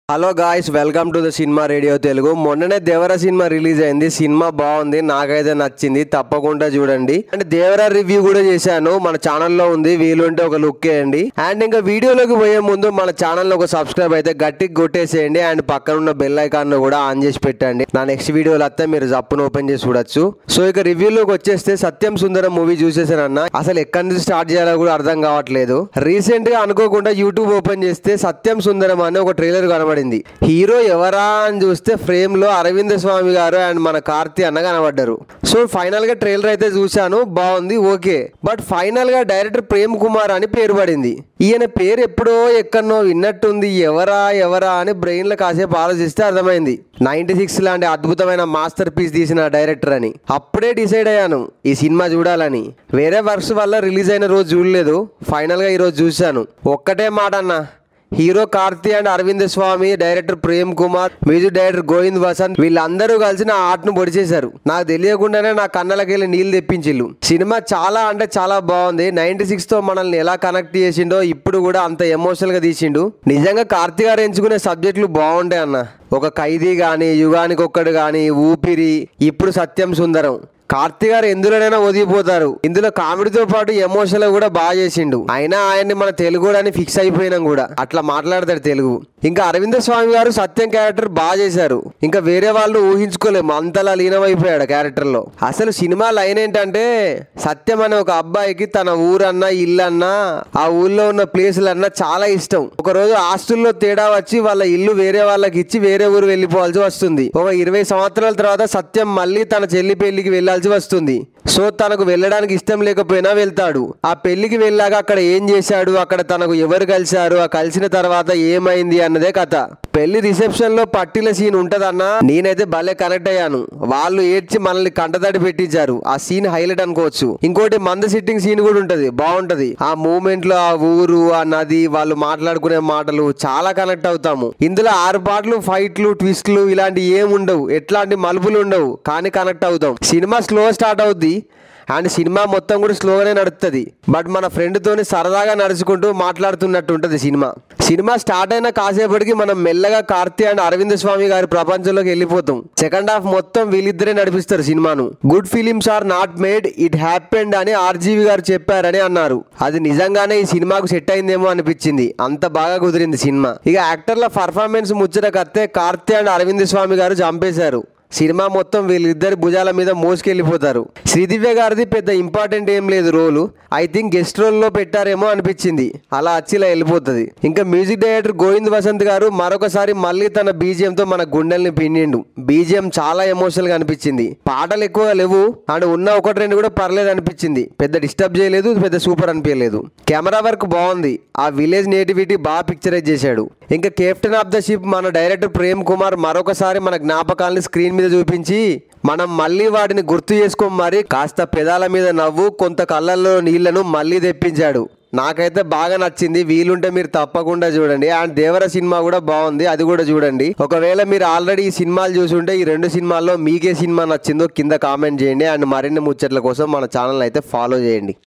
Hello guys, welcome to the cinema radio Telugu. మొన్ననే దేవర cinema release అయింది. Cinema బాగుంది, నాకైతే నచ్చింది. తప్పకుండా చూడండి. అండ్ దేవర రివ్యూ కూడా చేశాను, మన ఛానల్లో ఉంది, వీలుంటే ఒక లుక్ వేయండి. అండ్ ఇంకా వీడియోలోకి పోయే ముందు మన ఛానల్ ఒక సబ్స్క్రైబ్ అయితే గట్టిగా కొట్టేసేయండి. అండ్ పక్కన ఉన్న బెల్ ఐకాన్ కూడా ఆన్ చేసి పెట్టండి. నా నెక్స్ట్ వీడియోలో వస్తే మీరు జప్పును ఓపెన్ చేసి చూడొచ్చు. సో ఇక రివ్యూలోకి వచ్చేస్తే సత్యం సుందరం మూవీ చూసేసానన్న. అసలు ఎక్కడి నుంచి స్టార్ట్ చేయాలో కూడా అర్థం కావట్లేదు. రీసెంట్ గా అనుకోకుండా యూట్యూబ్ ఓపెన్ చేస్తే సత్యం సుందరం అనే ఒక ట్రైలర్ కనబడింది. హీరో ఎవరా అని చూస్తే ఫ్రేమ్ లో అరవింద స్వామి గారు అండ్ మన కార్తీ అన్న కనబడ్డారు. సో ఫైనల్ గా ట్రైలర్ అయితే చూశాను, బాగుంది, ఓకే. బట్ ఫైనల్ గా డైరెక్టర్ ప్రేమ్ కుమార్ అని పేరు పడింది. ఈయన పేరు ఎప్పుడో ఎక్కడనో విన్నట్టుంది. ఎవరా అని బ్రెయిన్ లో కాసేపు ఆలోచిస్తే అర్థమైంది 96 లాంటి అద్భుతమైన మాస్టర్ పీస్ తీసిన డైరెక్టర్ అని. అప్పుడే డిసైడ్ అయ్యాను ఈ సినిమా చూడాలని. వేరే వర్క్స్ వల్ల రిలీజ్ అయిన రోజు చూడలేదు, ఫైనల్ గా ఈ రోజు చూశాను. ఒక్కటే మాట అన్న, hero Karthi and Arvind Swami, director Prem Kumar, music director Govind Vasanth, వీళ్ళందరూ కలిసి నా ఆర్ట్ను పొడిచేశారు. నాకు తెలియకుండానే నా కళ్ళకి వెళ్ళి నీళ్ళు తెప్పించిల్లు. సినిమా చాలా అంటే చాలా బాగుంది. 96 తో మనల్ని ఎలా కనెక్ట్ చేసిండో ఇప్పుడు కూడా అంత ఎమోషనల్ గా తీసిండు. నిజంగా కార్తీ గారు ఎంచుకునే సబ్జెక్టులు బాగుంటాయి అన్న. ఒక ఖైదీ గాని, యుగానికి ఒక్కడు గాని, ఊపిరి, ఇప్పుడు సత్యం సుందరం. కార్తీ గారు ఎందులోనైనా ఒదిగిపోతారు. ఇందులో కామెడీతో పాటు ఎమోషనల్ కూడా బాగా చేసిండు. అయినా ఆయన్ని మన తెలుగు అని ఫిక్స్ అయిపోయినాం కూడా, అట్లా మాట్లాడతాడు తెలుగు. ఇంకా అరవింద స్వామి గారు సత్యం క్యారెక్టర్ బాగా చేశారు. ఇంకా వేరే వాళ్ళు ఊహించుకోలేము, అంతలా లీనమైపోయాడు క్యారెక్టర్ లో. అసలు సినిమా లైన్ ఏంటంటే, సత్యం అనే ఒక అబ్బాయికి తన ఊరన్నా, ఇల్లన్నా, ఆ ఊళ్ళో ఉన్న ప్లేసులన్నా చాలా ఇష్టం. ఒక రోజు ఆస్తుల్లో తేడా వచ్చి వాళ్ళ ఇల్లు వేరే వాళ్ళకి ఇచ్చి వేరే ఊరు వెళ్ళిపోవాల్సి వస్తుంది. ఒక 20 సంవత్సరాల తర్వాత సత్యం మళ్ళీ తన చెల్లి పెళ్లికి వెళ్ళాల్సి వస్తుంది. సో తనకు వెళ్ళడానికి ఇష్టం లేకపోయినా వెళ్తాడు. ఆ పెళ్లికి వెళ్ళాక అక్కడ ఏం చేశాడు, అక్కడ తనకు ఎవరు కలిశారు, ఆ కలిసిన తర్వాత ఏమైంది అన్నదే కథ. పెళ్లి రిసెప్షన్ లో పట్టిల సీన్ ఉంటదన్నా, నేనైతే భలే కనెక్ట్ అయ్యాను. వాళ్ళు ఏడ్చి మనల్ని కంటతడి పెట్టించారు. ఆ సీన్ హైలైట్ అనుకోవచ్చు. ఇంకోటి మంద సిట్టింగ్ సీన్ కూడా ఉంటది, బాగుంటది. ఆ మూమెంట్ లో ఆ ఊరు, ఆ నది, వాళ్ళు మాట్లాడుకునే మాటలు చాలా కనెక్ట్ అవుతాము. ఇందులో 6 పాటలు, ఫైట్లు, ట్విస్ట్లు ఇలాంటి ఏం ఉండవు, ఎట్లాంటి మలుపులు ఉండవు, కానీ కనెక్ట్ అవుతాం. సినిమా స్లో స్టార్ట్ అవుద్ది అండ్ సినిమా మొత్తం కూడా స్లోగానే నడుస్తుంది. బట్ మన ఫ్రెండ్ తోని సరదాగా నడుచుకుంటూ మాట్లాడుతున్నట్టు ఉంటుంది సినిమా స్టార్ట్ అయిన కాసేపటికి మనం మెల్లగా కార్తీ అండ్ అరవింద్ స్వామి గారి ప్రపంచంలోకి వెళ్ళిపోతాం. సెకండ్ హాఫ్ మొత్తం వీళ్ళిద్దరే నడిపిస్తారు సినిమాను. Good films are not made, it happened అని ఆర్జీవి గారు చెప్పారని అన్నారు. అది నిజంగానే ఈ సినిమాకు సెట్ అయిందేమో అనిపించింది, అంత బాగా కుదిరింది సినిమా. ఇక యాక్టర్ల పర్ఫార్మెన్స్ ముచ్చటకత్తే కార్తీ అండ్ అరవింద్ స్వామి గారు చంపేశారు. సినిమా మొత్తం వీళ్ళిద్దరి భుజాల మీద మోసుకెళ్ళిపోతారు. శ్రీదివ్య గారిది పెద్ద ఇంపార్టెంట్ ఏం లేదు రోలు, ఐ థింక్ గెస్ట్ రోల్ లో పెట్టారేమో అనిపించింది, అలా అచ్చిలా వెళ్ళిపోతుంది. ఇంకా మ్యూజిక్ డైరెక్టర్ గోవింద్ వసంత్ గారు మరొకసారి మళ్ళీ తన బీజిఎం తో మన గుండెల్ని పిండిండు. బీజిఎం చాలా ఎమోషనల్ గా అనిపించింది. పాటలు ఎక్కువ లేవు అండ్ ఉన్న 1-2 కూడా పర్లేదు అనిపించింది. పెద్ద డిస్టర్బ్ చేయలేదు, పెద్ద సూపర్ అనిపించలేదు. కెమెరా వర్క్ బాగుంది, ఆ విలేజ్ నేటివిటీ బాగా పిక్చరైజ్ చేశాడు. ఇంకా కెప్టెన్ ఆఫ్ ద షిప్ మన డైరెక్టర్ ప్రేమ్ కుమార్ మరొకసారి మన జ్ఞాపకాలని స్క్రీన్ మీద చూపించి మనం మళ్ళీ వాటిని గుర్తు చేసుకో మరి కాస్త పెదాల మీద నవ్వు, కొంత కళ్ళల్లో నీళ్లను మళ్ళీ తెప్పించాడు. నాకైతే బాగా నచ్చింది. వీలుంటే మీరు తప్పకుండా చూడండి. అండ్ దేవర సినిమా కూడా బాగుంది, అది కూడా చూడండి. ఒకవేళ మీరు ఆల్రెడీ ఈ సినిమాలు చూసుంటే ఈ 2 సినిమాల్లో మీకే సినిమా నచ్చిందో కింద కామెంట్ చేయండి. అండ్ మరిన్ని ముచ్చట్ల కోసం మన ఛానల్ అయితే ఫాలో చేయండి.